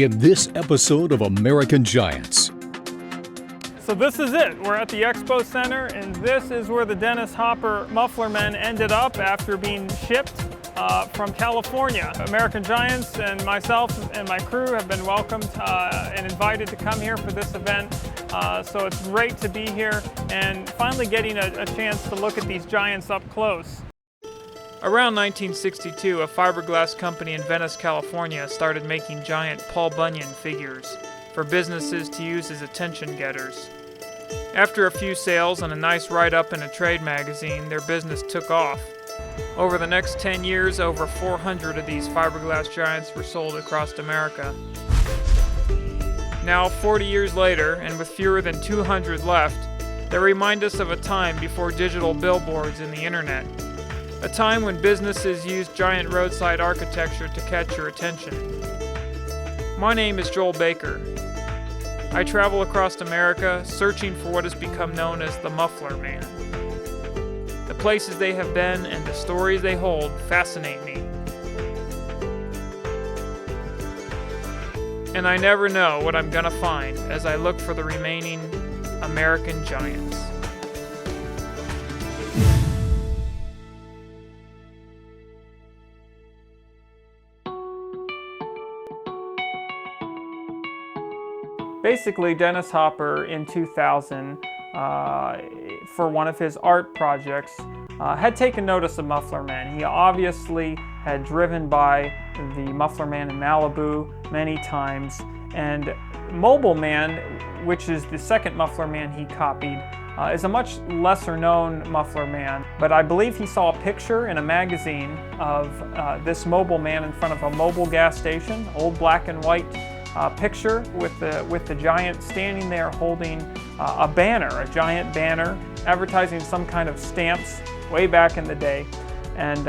in this episode of American Giants. So this is it. We're at the Expo Center, and this is where the Dennis Hopper Muffler Men ended up after being shipped from California. American Giants and myself and my crew have been welcomed and invited to come here for this event. So it's great to be here and finally getting a chance to look at these giants up close. Around 1962, a fiberglass company in Venice, California started making giant Paul Bunyan figures for businesses to use as attention getters. After a few sales and a nice write-up in a trade magazine, their business took off. Over the next 10 years, over 400 of these fiberglass giants were sold across America. Now, 40 years later, and with fewer than 200 left, they remind us of a time before digital billboards and the internet. A time when businesses used giant roadside architecture to catch your attention. My name is Joel Baker. I travel across America searching for what has become known as the Muffler Man. The places they have been and the stories they hold fascinate me. And I never know what I'm gonna find as I look for the remaining American giants. Basically, Dennis Hopper in 2000, for one of his art projects, had taken notice of Muffler Men. He obviously had driven by the Muffler Man in Malibu many times, and Mobil Man, which is the second Muffler Man he copied, is a much lesser known Muffler Man, but I believe he saw a picture in a magazine of this Mobil Man in front of a Mobil gas station, old black and white picture with the giant standing there holding a banner, a giant banner, advertising some kind of stamps way back in the day. And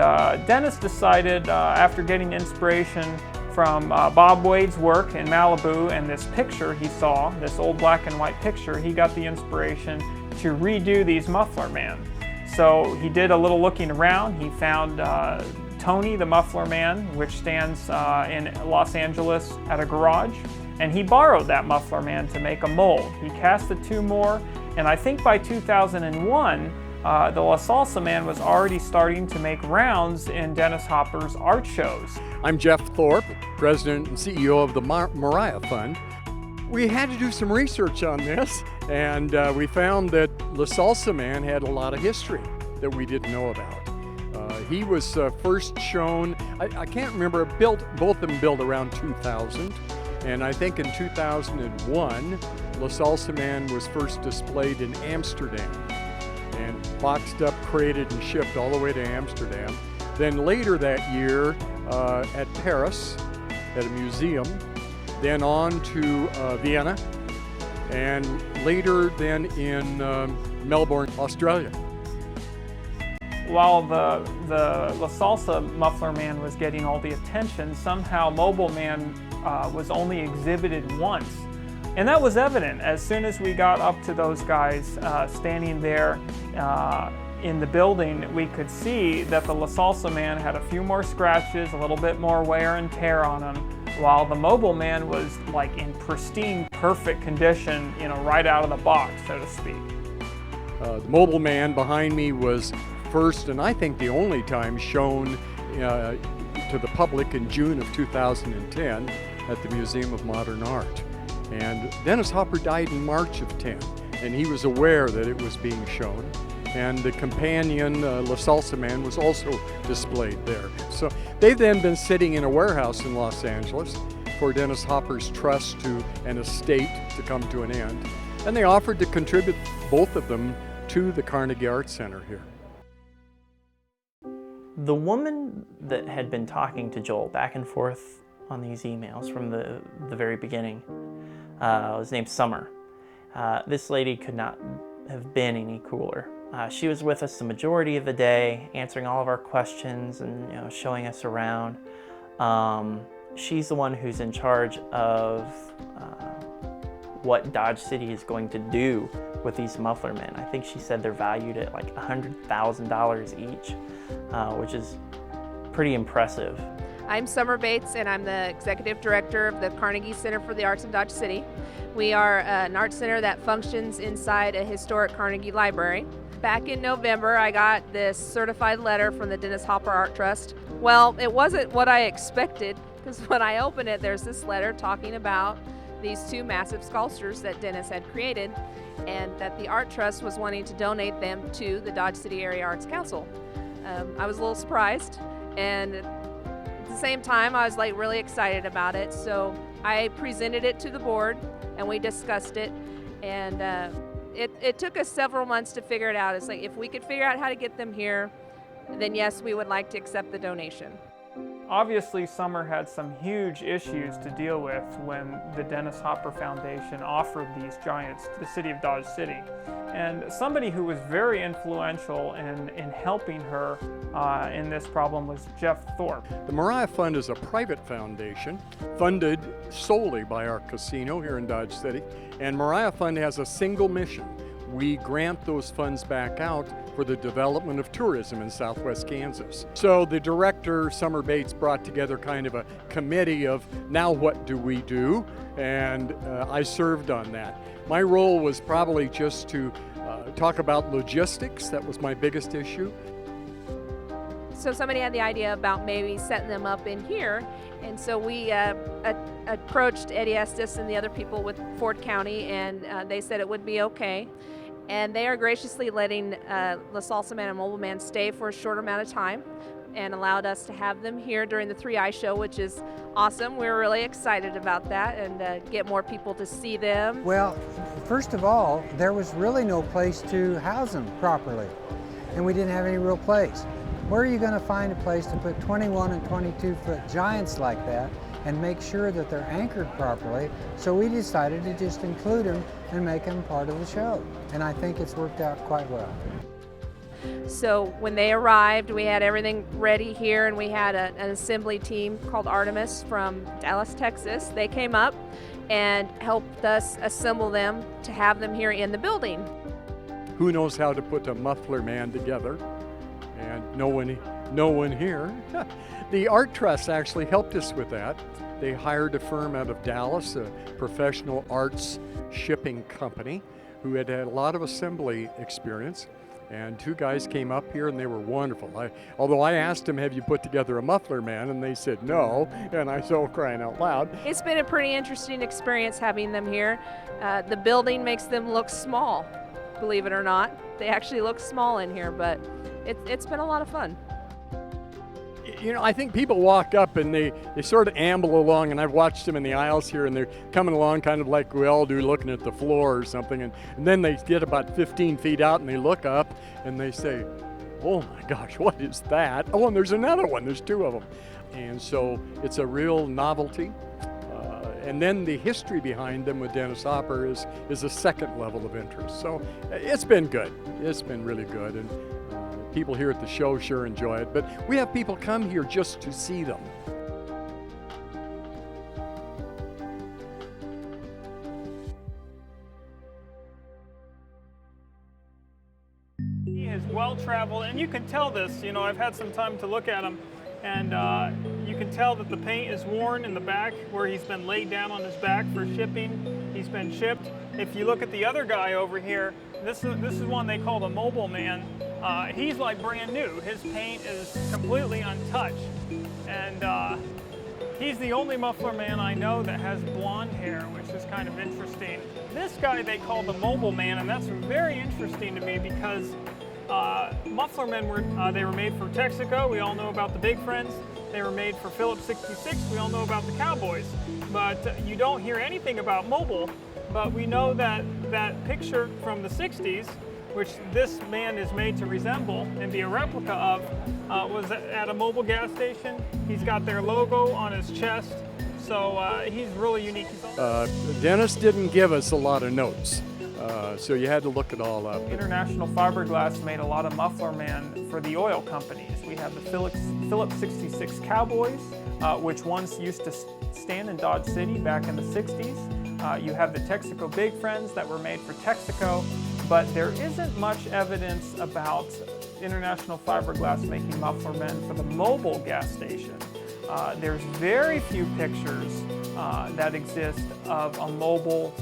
Dennis decided, after getting inspiration from Bob Wade's work in Malibu and this picture he saw, this old black and white picture, he got the inspiration to redo these Muffler Man. So he did a little looking around. He found Tony the Muffler Man, which stands in Los Angeles at a garage, and he borrowed that Muffler Man to make a mold. He cast the two more, and I think by 2001, the La Salsa Man was already starting to make rounds in Dennis Hopper's art shows. I'm Jeff Thorpe, President and CEO of the Mariah Fund. We had to do some research on this, and we found that La Salsa Man had a lot of history that we didn't know about. He was first shown, I can't remember, both of them built around 2000, and I think in 2001, La Salsa Man was first displayed in Amsterdam, and boxed up, crated, and shipped all the way to Amsterdam. Then later that year at Paris, at a museum, then on to Vienna, and later then in Melbourne, Australia. While the La Salsa Muffler Man was getting all the attention, somehow Mobil Man was only exhibited once. And that was evident as soon as we got up to those guys standing there in the building. We could see that the La Salsa Man had a few more scratches, a little bit more wear and tear on him, while the Mobil Man was like in pristine, perfect condition, right out of the box, so to speak. The Mobil Man behind me was first, and I think the only time, shown to the public in June of 2010 at the Museum of Modern Art. And Dennis Hopper died in March of 10, and he was aware that it was being shown. And the companion, La Salsa Man, was also displayed there. So they've then been sitting in a warehouse in Los Angeles for Dennis Hopper's trust to an estate to come to an end. And they offered to contribute both of them to the Carnegie Art Center here. The woman that had been talking to Joel back and forth on these emails from the very beginning was named Summer. This lady could not have been any cooler. She was with us the majority of the day, answering all of our questions and showing us around. She's the one who's in charge of what Dodge City is going to do with these Muffler Men. I think she said they're valued at like $100,000 each, which is pretty impressive. I'm Summer Bates, and I'm the Executive Director of the Carnegie Center for the Arts in Dodge City. We are an art center that functions inside a historic Carnegie library. Back in November, I got this certified letter from the Dennis Hopper Art Trust. Well, it wasn't what I expected, because when I opened it, there's this letter talking about these two massive sculptures that Dennis had created, and that the Art Trust was wanting to donate them to the Dodge City Area Arts Council. I was a little surprised, and at the same time, I was like really excited about it. So I presented it to the board, and we discussed it, and it took us several months to figure it out. It's like, if we could figure out how to get them here, then yes, we would like to accept the donation. Obviously, Summer had some huge issues to deal with when the Dennis Hopper Foundation offered these giants to the city of Dodge City. And somebody who was very influential in helping her in this problem was Jeff Thorpe. The Moriah Fund is a private foundation funded solely by our casino here in Dodge City. And Moriah Fund has a single mission. We grant those funds back out for the development of tourism in southwest Kansas. So the director, Summer Bates, brought together kind of a committee of, now what do we do? And I served on that. My role was probably just to talk about logistics. That was my biggest issue. So somebody had the idea about maybe setting them up in here, and so we approached Eddie Estes and the other people with Ford County, and they said it would be okay. And they are graciously letting the Salsa Man and Mobil Man stay for a short amount of time, and allowed us to have them here during the 3i show, which is awesome. We were really excited about that, and get more people to see them. Well, first of all, there was really no place to house them properly, and we didn't have any real place. Where are you going to find a place to put 21 and 22 foot giants like that and make sure that they're anchored properly? So we decided to just include them and make them part of the show. And I think it's worked out quite well. So when they arrived, we had everything ready here, and we had an assembly team called Artemis from Dallas, Texas. They came up and helped us assemble them to have them here in the building. Who knows how to put a Muffler Man together? And no one here. The Art Trust actually helped us with that. They hired a firm out of Dallas, a professional arts shipping company who had a lot of assembly experience. And two guys came up here and they were wonderful. Although I asked them, have you put together a Muffler Man? And they said no. And I said, oh, crying out loud. It's been a pretty interesting experience having them here. The building makes them look small, believe it or not. They actually look small in here, but it's been a lot of fun. You know, I think people walk up and they sort of amble along, and I've watched them in the aisles here, and they're coming along kind of like we all do, looking at the floor or something, and then they get about 15 feet out and they look up and they say, oh my gosh, what is that? Oh, and there's another one, there's two of them. And so it's a real novelty. And then the history behind them with Dennis Hopper is a second level of interest. So it's been good. It's been really good. And people here at the show sure enjoy it. But we have people come here just to see them. He is well traveled, and you can tell this. You know, I've had some time to look at him, and you can tell that the paint is worn in the back where he's been laid down on his back for shipping. He's been shipped. If you look at the other guy over here, this is one they call the Mobil Man. He's like brand new. His paint is completely untouched, and he's the only Muffler Man I know that has blonde hair, which is kind of interesting. This guy they call the Mobil Man, and that's very interesting to me because Muffler Men they were made for Texaco. We all know about the Big Friends. They were made for Phillips 66. We all know about the Cowboys. But you don't hear anything about Mobil. But we know that that picture from the 60s, which this man is made to resemble and be a replica of, was at a Mobil gas station. He's got their logo on his chest. So he's really unique. Dennis didn't give us a lot of notes. So you had to look it all up. International Fiberglass made a lot of Muffler Man for the oil companies. We have the Phillips 66 Cowboys, which once used to stand in Dodge City back in the 60s. You have the Texaco Big Friends that were made for Texaco, but there isn't much evidence about International Fiberglass making Muffler Men for the Mobil gas station. There's very few pictures that exist of a mobile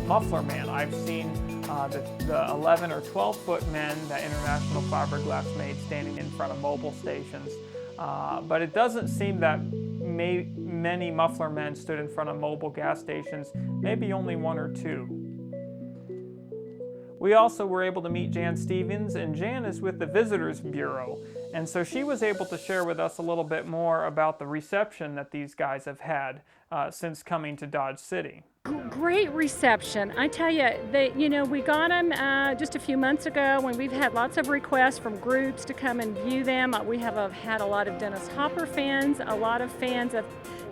muffler man. I've seen the 11 or 12-foot men that International Fiberglass made standing in front of mobile stations. But it doesn't seem that many muffler men stood in front of mobile gas stations, maybe only one or two. We also were able to meet Jan Stevens, and Jan is with the Visitors Bureau, and so she was able to share with us a little bit more about the reception that these guys have had since coming to Dodge City. Great reception. I tell you, we got them just a few months ago when we've had lots of requests from groups to come and view them. We have had a lot of Dennis Hopper fans, a lot of fans of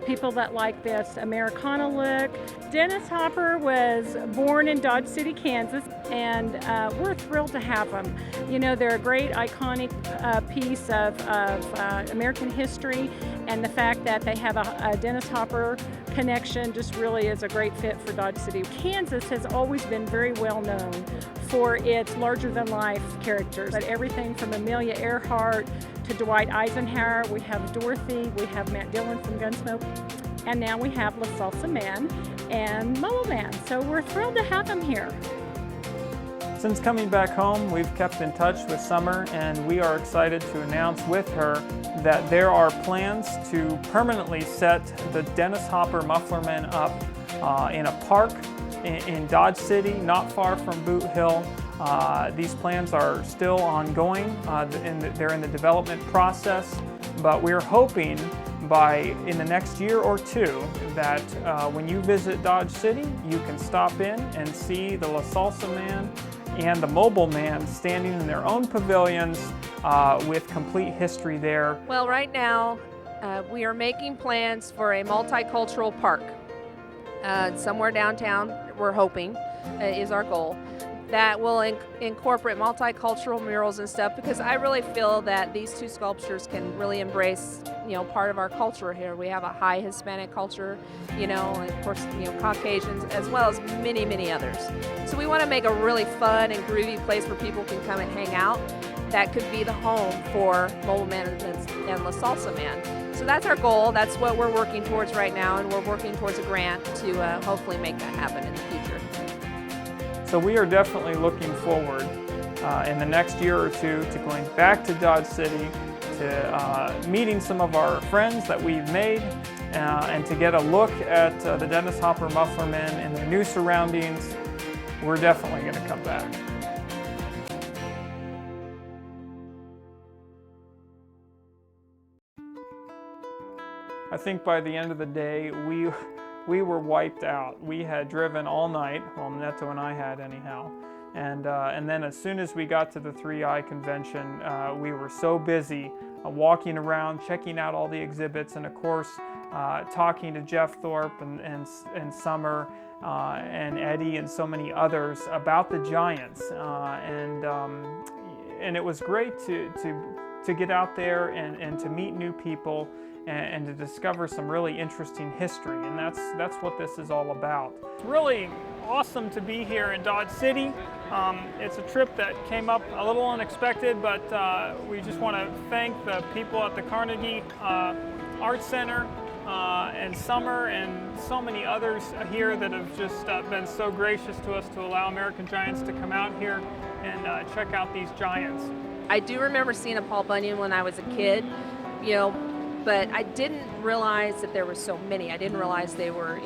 people that like this Americana look. Dennis Hopper was born in Dodge City, Kansas, and we're thrilled to have them. You know, they're a great iconic piece of American history, and the fact that they have a Dennis Hopper connection just really is a great fit for Dodge City. Kansas has always been very well known for its larger-than-life characters, but everything from Amelia Earhart to Dwight Eisenhower. We have Dorothy, we have Matt Dillon from Gunsmoke, and now we have Salsa Man and Mobil Man. So we're thrilled to have them here. Since coming back home, we've kept in touch with Summer, and we are excited to announce with her that there are plans to permanently set the Dennis Hopper Muffler Men up in a park in Dodge City, not far from Boot Hill. These plans are still ongoing, they're in the development process, but we're hoping in the next year or two that when you visit Dodge City, you can stop in and see the Salsa Man and the Mobil Man standing in their own pavilions with complete history there. Well, right now we are making plans for a multicultural park somewhere downtown. We're hoping is our goal. That will incorporate multicultural murals and stuff, because I really feel that these two sculptures can really embrace, part of our culture here. We have a high Hispanic culture, and of course, Caucasians, as well as many, many others. So we want to make a really fun and groovy place where people can come and hang out. That could be the home for Mobil Man and La Salsa Man. So that's our goal. That's what we're working towards right now, and we're working towards a grant to hopefully make that happen in the future. So we are definitely looking forward in the next year or two to going back to Dodge City, to meeting some of our friends that we've made, and to get a look at the Dennis Hopper Muffler Men in their new surroundings. We're definitely going to come back. I think by the end of the day, we were wiped out. We had driven all night, well, Neto and I had anyhow, and then as soon as we got to the 3i convention, we were so busy walking around, checking out all the exhibits, and of course, talking to Jeff Thorpe and Summer and Eddie and so many others about the Giants, and it was great to get out there and to meet new people and to discover some really interesting history, and that's what this is all about. It's really awesome to be here in Dodge City. It's a trip that came up a little unexpected, but we just want to thank the people at the Carnegie Art Center and Summer and so many others here that have just been so gracious to us to allow American Giants to come out here and check out these giants. I do remember seeing a Paul Bunyan when I was a kid, but I didn't realize that there were so many. I didn't realize they were,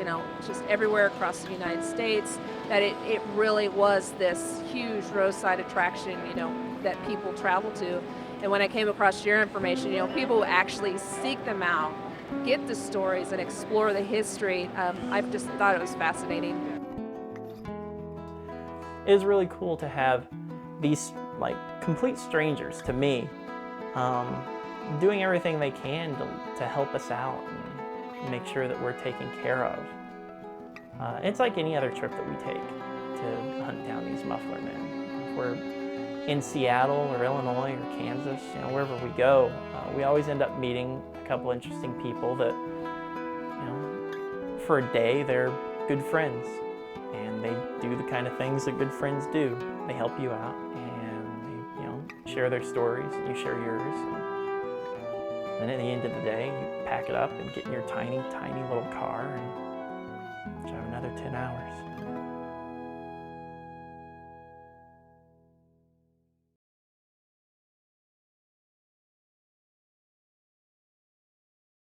just everywhere across the United States, that it really was this huge roadside attraction, that people travel to. And when I came across your information, people who actually seek them out, get the stories and explore the history, I've just thought it was fascinating. It is really cool to have these complete strangers to me doing everything they can to help us out and make sure that we're taken care of. It's like any other trip that we take to hunt down these muffler men. If we're in Seattle or Illinois or Kansas, wherever we go, we always end up meeting a couple interesting people that, for a day they're good friends, and they do the kind of things that good friends do. They help you out, and they, share their stories, and you share yours. And And at the end of the day, you pack it up and get in your tiny, tiny little car and drive another 10 hours.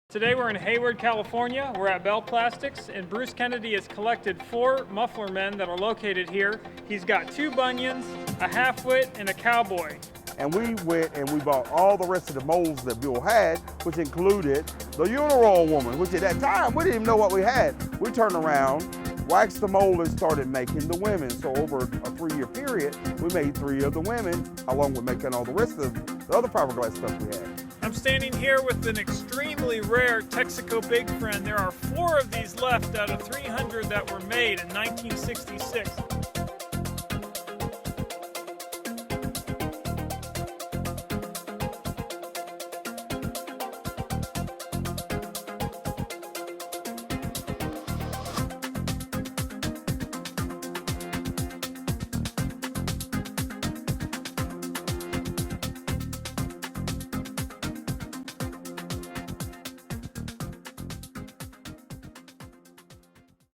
Today we're in Hayward, California. We're at Bell Plastics, and Bruce Kennedy has collected 4 muffler men that are located here. He's got 2 bunions, a half-wit, and a cowboy. And we went and we bought all the rest of the molds that Bill had, which included the Uniroyal woman, which at that time, we didn't even know what we had. We turned around, waxed the mold, and started making the women. So over a 3-year period, we made 3 of the women, along with making all the rest of the other fiberglass stuff we had. I'm standing here with an extremely rare Texaco Big Friend. There are 4 of these left out of 300 that were made in 1966.